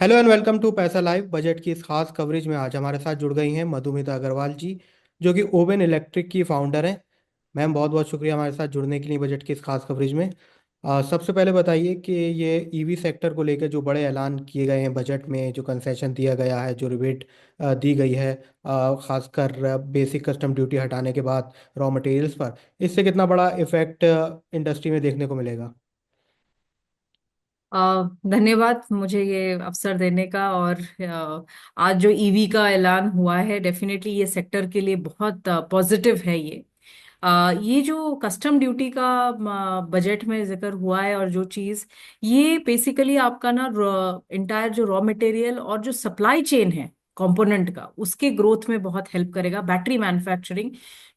Hello and welcome to पैसा live. Budget की इस खास कवरेज में आज हमारे साथ जुड़ गई हैं मधुमिता अग्रवाल जी, जो कि ओवेन इलेक्ट्रिक की फाउंडर हैं। मैम, बहुत बहुत शुक्रिया हमारे साथ जुड़ने के लिए बजट की इस खास कवरेज में। सबसे पहले बताइए कि ये ईवी सेक्टर को लेकर जो बड़े ऐलान किए गए हैं बजट में, जो कंसेशन दिया गया है, जो रिबेट दी गई है, खासकर बेसिक कस्टम ड्यूटी हटाने के बाद रॉ मटेरियल्स पर, इससे कितना बड़ा इफेक्ट इंडस्ट्री में देखने को मिलेगा? धन्यवाद मुझे ये अवसर देने का। और आज जो ईवी का ऐलान हुआ है, डेफिनेटली ये सेक्टर के लिए बहुत पॉजिटिव है। ये जो कस्टम ड्यूटी का बजट में जिक्र हुआ है, और जो चीज ये बेसिकली आपका ना इंटायर जो रॉ मटेरियल और जो सप्लाई चेन है कंपोनेंट का, उसके ग्रोथ में बहुत हेल्प करेगा। बैटरी मैन्युफैक्चरिंग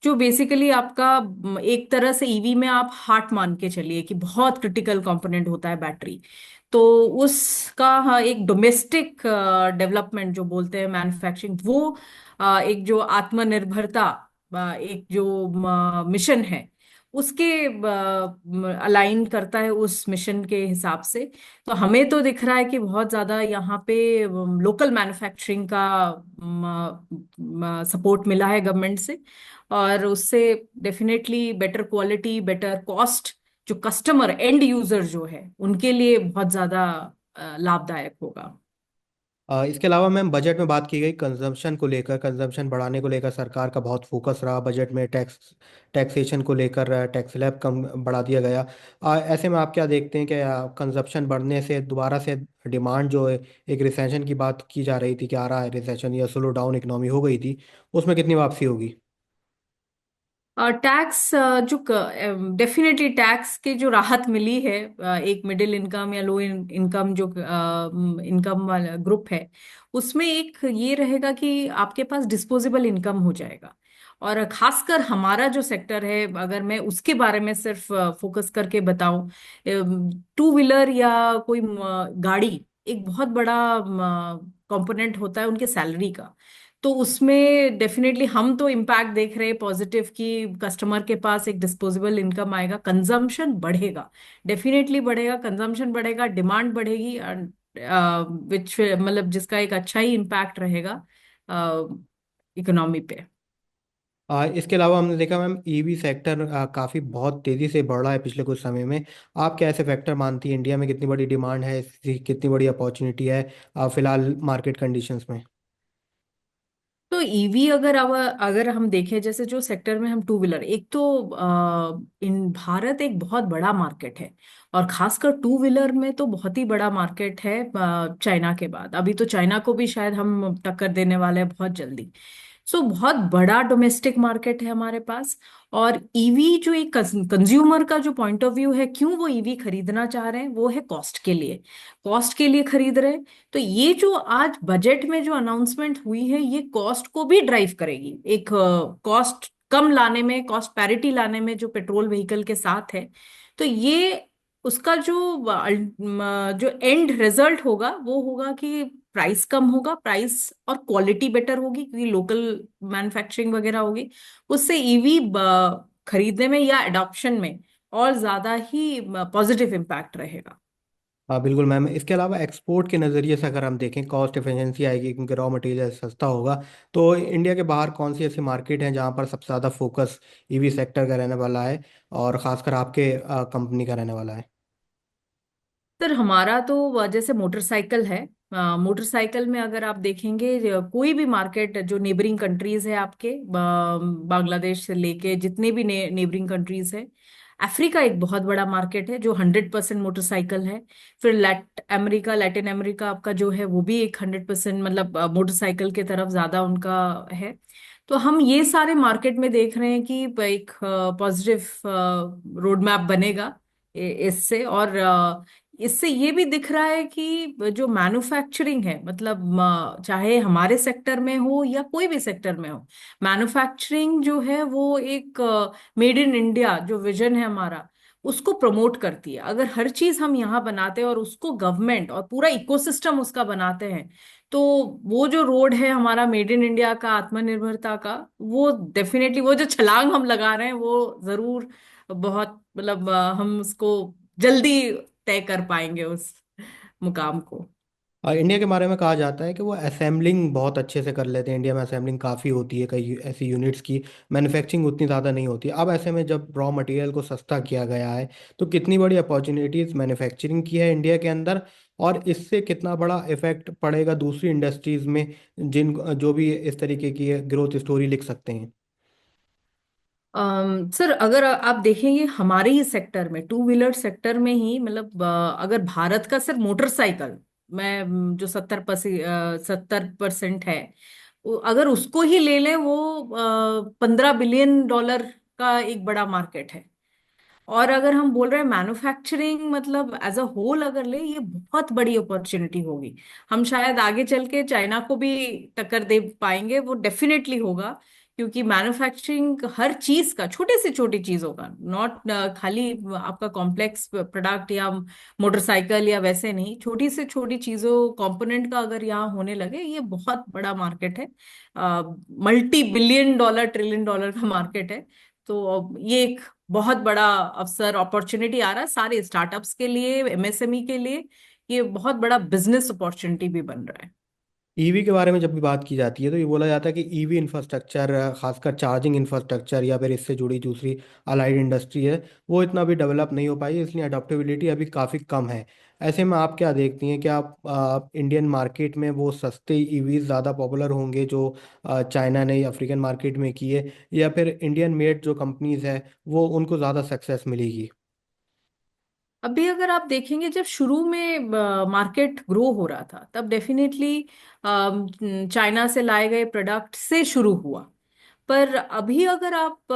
जो बेसिकली आपका एक तरह से ईवी में आप हार्ट मान के चलिए कि बहुत क्रिटिकल कंपोनेंट होता है बैटरी। तो उसका, हाँ, एक डोमेस्टिक डेवलपमेंट जो बोलते हैं मैन्युफैक्चरिंग, वो एक जो आत्मनिर्भरता, एक जो मिशन है, उसके अलाइन करता है उस मिशन के हिसाब से। तो हमें तो दिख रहा है कि बहुत ज्यादा यहाँ पे लोकल मैन्युफैक्चरिंग का सपोर्ट मिला है गवर्नमेंट से। और उससे definitely better quality, better cost, जो कस्टमर एंड यूजर जो है उनके लिए बहुत ज्यादा लाभदायक होगा। इसके अलावा मैम, बजट में बात की गई कंजम्पशन को लेकर, कंजम्पशन बढ़ाने को लेकर सरकार का बहुत फोकस रहा बजट में। टैक्सेशन को लेकर टैक्स स्लैब कम बढ़ा दिया गया। ऐसे में आप क्या देखते हैं कि कंजम्पशन बढ़ने से दोबारा से डिमांड जो है, एक रिसेशन की बात की जा रही थी कि आ रहा है रिसेशन या स्लो डाउन इकोनॉमी हो गई थी, उसमें कितनी वापसी होगी? टैक्स जो डेफिनेटली टैक्स के जो राहत मिली है, एक मिडिल इनकम या लो इनकम जो इनकम वाला ग्रुप है, उसमें एक ये रहेगा कि आपके पास डिस्पोजेबल इनकम हो जाएगा। और खासकर हमारा जो सेक्टर है, अगर मैं उसके बारे में सिर्फ फोकस करके बताऊं, टू व्हीलर या कोई गाड़ी एक बहुत बड़ा कंपोनेंट होता है उनके सैलरी का। तो उसमें डेफिनेटली हम तो इम्पैक्ट देख रहे हैं पॉजिटिव, कि कस्टमर के पास एक डिस्पोजेबल इनकम आएगा, कंजम्पशन बढ़ेगा, डेफिनेटली बढ़ेगा, कंजम्पशन बढ़ेगा, डिमांड बढ़ेगी, विच मतलब जिसका एक अच्छा ही इम्पैक्ट रहेगा इकोनॉमी पे। इसके अलावा हमने देखा मैम, ईवी सेक्टर काफ़ी बहुत तेज़ी से बढ़ रहा है पिछले कुछ समय में। आप क्या ऐसे फैक्टर मानती हैं, इंडिया में कितनी बड़ी डिमांड है इसकी, कितनी बड़ी अपॉर्चुनिटी है फिलहाल मार्केट कंडीशंस में? तो ईवी अगर हम देखें, जैसे जो सेक्टर में हम टू व्हीलर, एक तो इन भारत एक बहुत बड़ा मार्केट है। और खासकर टू व्हीलर में तो बहुत ही बड़ा मार्केट है, चाइना के बाद। अभी तो चाइना को भी शायद हम टक्कर देने वाले हैं बहुत जल्दी। सो बहुत बड़ा डोमेस्टिक मार्केट है हमारे पास। और ईवी जो एक कंज्यूमर का जो पॉइंट ऑफ व्यू है, क्यों वो ईवी खरीदना चाह रहे हैं, वो है कॉस्ट के लिए। कॉस्ट के लिए खरीद रहे हैं। तो ये जो आज बजट में जो अनाउंसमेंट हुई है, ये कॉस्ट को भी ड्राइव करेगी, एक कॉस्ट कम लाने में, कॉस्ट पैरिटी लाने में, जो पेट्रोल व्हीकल के साथ है। तो ये उसका जो एंड रिजल्ट होगा, वो होगा कि प्राइस कम होगा, प्राइस और क्वालिटी बेटर होगी, क्योंकि लोकल मैन्युफैक्चरिंग वगैरह होगी। उससे ईवी खरीदने में या अडॉप्शन में और ज्यादा ही पॉजिटिव इम्पैक्ट रहेगा। हाँ बिल्कुल मैम। इसके अलावा एक्सपोर्ट के नज़रिए से अगर हम देखें, कॉस्ट एफिशिएंसी आएगी क्योंकि रॉ मटेरियल सस्ता होगा। तो इंडिया के बाहर कौन सी ऐसी मार्केट हैं जहाँ पर सबसे ज़्यादा फोकस ईवी सेक्टर का रहने वाला है, और ख़ासकर आपके कंपनी का रहने वाला है? सर हमारा तो जैसे मोटरसाइकिल है, मोटरसाइकिल में अगर आप देखेंगे, कोई भी मार्केट जो नेबरिंग कंट्रीज है आपके, बांग्लादेश से लेके जितने भी नेबरिंग कंट्रीज है, अफ्रीका एक बहुत बड़ा मार्केट है जो 100% मोटरसाइकिल है। फिर लैटिन अमेरिका आपका जो है, वो भी एक 100% मतलब मोटरसाइकिल के तरफ ज्यादा उनका है। तो हम ये सारे मार्केट में देख रहे हैं कि एक पॉजिटिव रोड मैप बनेगा इससे। और इससे ये भी दिख रहा है कि जो मैन्युफैक्चरिंग है, मतलब चाहे हमारे सेक्टर में हो या कोई भी सेक्टर में हो, मैन्युफैक्चरिंग जो है वो एक मेड इन इंडिया जो विजन है हमारा, उसको प्रमोट करती है। अगर हर चीज हम यहाँ बनाते हैं और उसको गवर्नमेंट और पूरा इकोसिस्टम उसका बनाते हैं, तो वो जो रोड है हमारा मेड इन इंडिया का, आत्मनिर्भरता का, वो डेफिनेटली वो जो छलांग हम लगा रहे हैं, वो जरूर बहुत मतलब हम उसको जल्दी तय कर पाएंगे उस मुकाम को। इंडिया के बारे में कहा जाता है कि वो असेंबलिंग बहुत अच्छे से कर लेते हैं। इंडिया में असेंबलिंग काफ़ी होती है, कई ऐसी यूनिट्स की। मैन्युफैक्चरिंग उतनी ज़्यादा नहीं होती। अब ऐसे में जब रॉ मटेरियल को सस्ता किया गया है, तो कितनी बड़ी अपॉर्चुनिटीज़ मैन्युफैक्चरिंग की है इंडिया के अंदर, और इससे कितना बड़ा इफेक्ट पड़ेगा दूसरी इंडस्ट्रीज़ में, जिन जो भी इस तरीके की ग्रोथ स्टोरी लिख सकते हैं। सर अगर आप देखेंगे हमारे ही सेक्टर में, टू व्हीलर सेक्टर में ही, मतलब अगर भारत का सिर्फ मोटरसाइकिल में जो 70% है, अगर उसको ही ले लें, वो $15 बिलियन का एक बड़ा मार्केट है। और अगर हम बोल रहे हैं मैन्युफैक्चरिंग, मतलब एज अ होल अगर ले, ये बहुत बड़ी अपॉर्चुनिटी होगी। हम शायद आगे चल के चाइना को भी टक्कर दे पाएंगे, वो डेफिनेटली होगा। क्योंकि मैन्युफैक्चरिंग हर चीज का, छोटे से छोटी चीजों का, नॉट खाली आपका कॉम्प्लेक्स प्रोडक्ट या मोटरसाइकिल या वैसे नहीं, छोटी से छोटी चीजों कंपोनेंट का अगर यहाँ होने लगे, ये बहुत बड़ा मार्केट है। $multi-billion $1 ट्रिलियन का मार्केट है। तो अब ये एक बहुत बड़ा अवसर, अपॉर्चुनिटी आ रहा है सारे स्टार्टअप्स के लिए, एमएसएमई के लिए। ये बहुत बड़ा बिजनेस अपॉर्चुनिटी भी बन रहा है। ईवी के बारे में जब भी बात की जाती है, तो ये बोला जाता है कि ईवी इंफ्रास्ट्रक्चर, खासकर चार्जिंग इंफ्रास्ट्रक्चर या फिर इससे जुड़ी दूसरी अलाइड इंडस्ट्री है, वो इतना भी डेवलप नहीं हो पाई है, इसलिए अडॉप्टेबिलिटी अभी काफ़ी कम है। ऐसे में आप क्या देखती हैं कि आप इंडियन मार्केट में वो सस्ते ईवीज ज़्यादा पॉपुलर होंगे जो चाइना ने अफ्रीकन मार्केट में किए, या फिर इंडियन मेड जो कंपनीज है वो उनको ज़्यादा सक्सेस मिलेगी? अभी अगर आप देखेंगे, जब शुरू में मार्केट ग्रो हो रहा था, तब डेफिनेटली चाइना से लाए गए प्रोडक्ट से शुरू हुआ। पर अभी अगर आप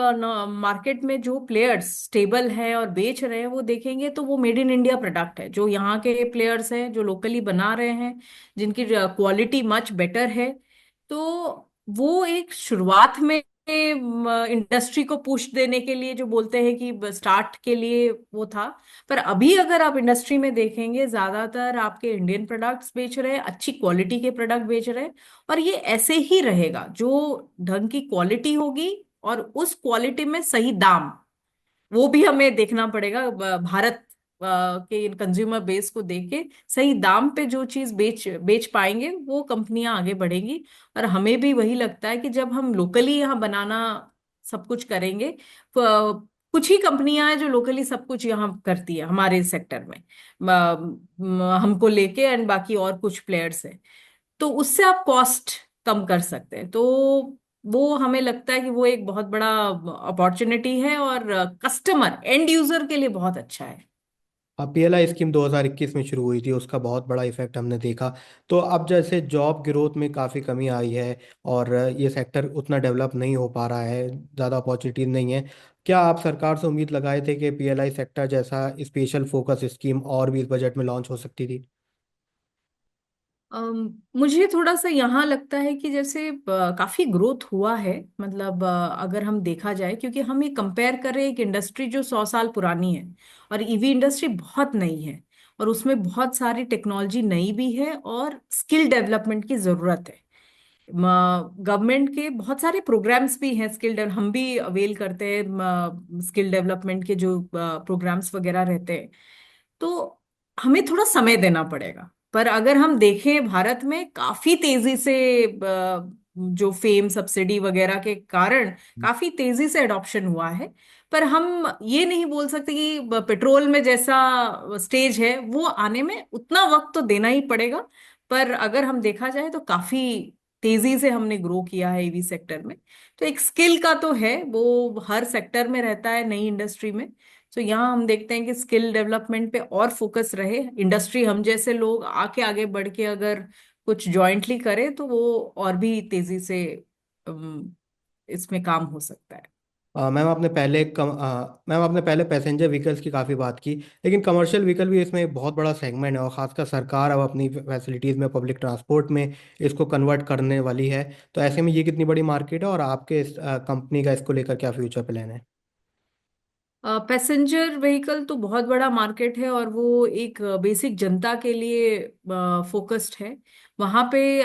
मार्केट में जो प्लेयर्स स्टेबल हैं और बेच रहे हैं, वो देखेंगे तो वो मेड इन इंडिया प्रोडक्ट है, जो यहाँ के प्लेयर्स हैं, जो लोकली बना रहे हैं, जिनकी क्वालिटी मच बेटर है। तो वो एक शुरुआत में इंडस्ट्री को पुश देने के लिए, जो बोलते हैं कि स्टार्ट के लिए वो था। पर अभी अगर आप इंडस्ट्री में देखेंगे, ज्यादातर आपके इंडियन प्रोडक्ट्स बेच रहे हैं, अच्छी क्वालिटी के प्रोडक्ट बेच रहे हैं। और ये ऐसे ही रहेगा, जो ढंग की क्वालिटी होगी और उस क्वालिटी में सही दाम, वो भी हमें देखना पड़ेगा। भारत के कंज्यूमर बेस को देख के सही दाम पे जो चीज बेच बेच पाएंगे, वो कंपनियां आगे बढ़ेंगी। और हमें भी वही लगता है कि जब हम लोकली यहाँ बनाना सब कुछ करेंगे, कुछ ही कंपनियां हैं जो लोकली सब कुछ यहाँ करती है हमारे सेक्टर में, हमको लेके, एंड बाकी और कुछ प्लेयर्स हैं। तो उससे आप कॉस्ट कम कर सकते हैं। तो वो हमें लगता है कि वो एक बहुत बड़ा अपॉर्चुनिटी है, और कस्टमर एंड यूजर के लिए बहुत अच्छा है। अब पीएलआई स्कीम 2021 में शुरू हुई थी, उसका बहुत बड़ा इफेक्ट हमने देखा। तो अब जैसे जॉब ग्रोथ में काफ़ी कमी आई है, और ये सेक्टर उतना डेवलप नहीं हो पा रहा है, ज़्यादा अपॉर्चुनिटीज नहीं है। क्या आप सरकार से उम्मीद लगाए थे कि पीएलआई सेक्टर जैसा स्पेशल फोकस स्कीम और भी इस बजट में लॉन्च हो सकती थी? मुझे थोड़ा सा यहाँ लगता है कि जैसे काफी ग्रोथ हुआ है, मतलब अगर हम देखा जाए, क्योंकि हम ये कंपेयर कर रहे हैं एक इंडस्ट्री जो 100 साल पुरानी है, और ईवी इंडस्ट्री बहुत नई है, और उसमें बहुत सारी टेक्नोलॉजी नई भी है, और स्किल डेवलपमेंट की जरूरत है। गवर्नमेंट के बहुत सारे प्रोग्राम्स भी हैं, हम भी अवेल करते हैं स्किल डेवलपमेंट के, जो प्रोग्राम्स वगैरह रहते हैं। तो हमें थोड़ा समय देना पड़ेगा। पर अगर हम देखें, भारत में काफी तेजी से जो फेम सब्सिडी वगैरह के कारण काफी तेजी से अडॉप्शन हुआ है। पर हम ये नहीं बोल सकते कि पेट्रोल में जैसा स्टेज है, वो आने में उतना वक्त तो देना ही पड़ेगा। पर अगर हम देखा जाए तो काफी तेजी से हमने ग्रो किया है ईवी सेक्टर में। तो एक स्किल का तो है, वो हर सेक्टर में रहता है, नई इंडस्ट्री में। तो यहाँ हम देखते हैं कि स्किल डेवलपमेंट पे और फोकस रहे, इंडस्ट्री हम जैसे लोग आके आगे बढ़ के अगर कुछ जॉइंटली करें, तो वो और भी तेजी से इसमें काम हो सकता है। मैम आपने पहले पैसेंजर व्हीकल्स की काफ़ी बात की, लेकिन कमर्शियल व्हीकल भी इसमें एक बहुत बड़ा सेगमेंट है, और ख़ासकर सरकार अब अपनी फैसिलिटीज़ में पब्लिक ट्रांसपोर्ट में इसको कन्वर्ट करने वाली है। तो ऐसे में ये कितनी बड़ी मार्केट है, और आपके कंपनी का इसको लेकर क्या फ्यूचर प्लान है? पैसेंजर व्हीकल तो बहुत बड़ा मार्केट है, और वो एक बेसिक जनता के लिए फोकस्ड है। वहाँ पे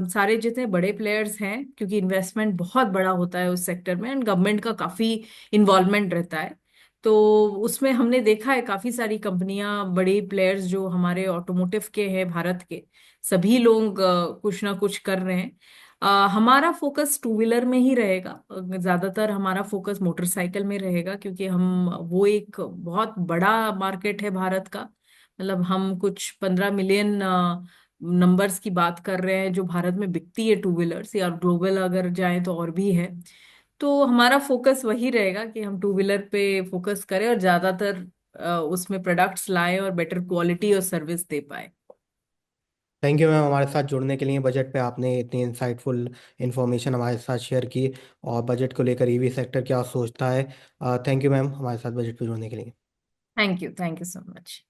सारे जितने बड़े प्लेयर्स हैं, क्योंकि इन्वेस्टमेंट बहुत बड़ा होता है उस सेक्टर में, एंड गवर्नमेंट का काफी इन्वॉल्वमेंट रहता है। तो उसमें हमने देखा है काफी सारी कंपनियां, बड़े प्लेयर्स जो हमारे ऑटोमोटिव के हैं भारत के, सभी लोग कुछ ना कुछ कर रहे हैं। हमारा फोकस टू व्हीलर में ही रहेगा। ज्यादातर हमारा फोकस मोटरसाइकिल में रहेगा, क्योंकि हम वो एक बहुत बड़ा मार्केट है भारत का। मतलब हम कुछ 15 मिलियन नंबर्स की बात कर रहे हैं जो भारत में बिकती है टू व्हीलर्स, या ग्लोबल अगर जाए तो और भी है। तो हमारा फोकस वही रहेगा कि हम टू व्हीलर पे फोकस करें और ज्यादातर उसमें प्रोडक्ट्स लाएं और बेटर क्वालिटी और सर्विस दे पाए। थैंक यू मैम, हमारे साथ जुड़ने के लिए। बजट पे आपने इतनी इंसाइटफुल इंफॉर्मेशन हमारे साथ शेयर की, और बजट को लेकर ईवी सेक्टर क्या सोचता है। थैंक यू मैम हमारे साथ बजट पे जुड़ने के लिए। Thank you so much.